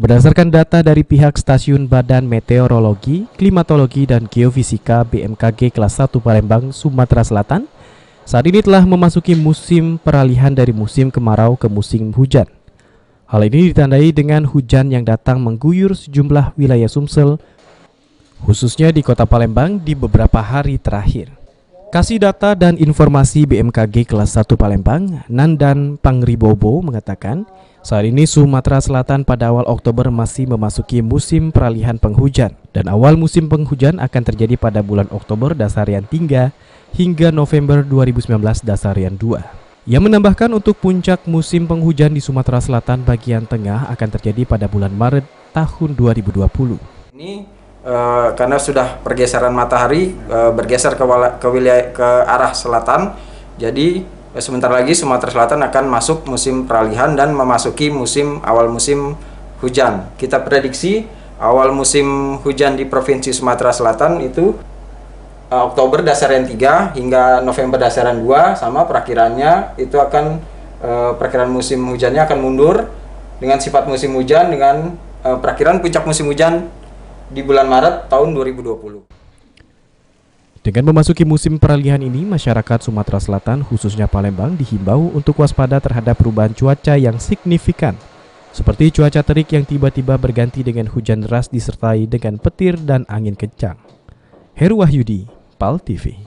Berdasarkan data dari pihak Stasiun Badan Meteorologi, Klimatologi, dan Geofisika BMKG kelas 1 Palembang, Sumatera Selatan, saat ini telah memasuki musim peralihan dari musim kemarau ke musim hujan. Hal ini ditandai dengan hujan yang datang mengguyur sejumlah wilayah Sumsel, khususnya di Kota Palembang di beberapa hari terakhir. Kasih data dan informasi BMKG kelas 1 Palembang, Nandan Pangribobo mengatakan, saat ini Sumatera Selatan pada awal Oktober masih memasuki musim peralihan penghujan dan awal musim penghujan akan terjadi pada bulan Oktober dasarian 3 hingga November 2019 dasarian 2. Ia menambahkan untuk puncak musim penghujan di Sumatera Selatan bagian tengah akan terjadi pada bulan Maret tahun 2020. Ini karena sudah pergeseran matahari bergeser ke arah selatan, jadi sebentar lagi Sumatera Selatan akan masuk musim peralihan dan memasuki awal musim hujan. Kita prediksi awal musim hujan di Provinsi Sumatera Selatan itu Oktober dasarian 3 hingga November dasarian 2, sama perakhirannya itu akan perakhiran musim hujannya akan mundur dengan sifat musim hujan dengan perakhiran puncak musim hujan di bulan Maret tahun 2020. Dengan memasuki musim peralihan ini, masyarakat Sumatera Selatan khususnya Palembang dihimbau untuk waspada terhadap perubahan cuaca yang signifikan, seperti cuaca terik yang tiba-tiba berganti dengan hujan deras disertai dengan petir dan angin kencang. Heru Wahyudi, PAL TV.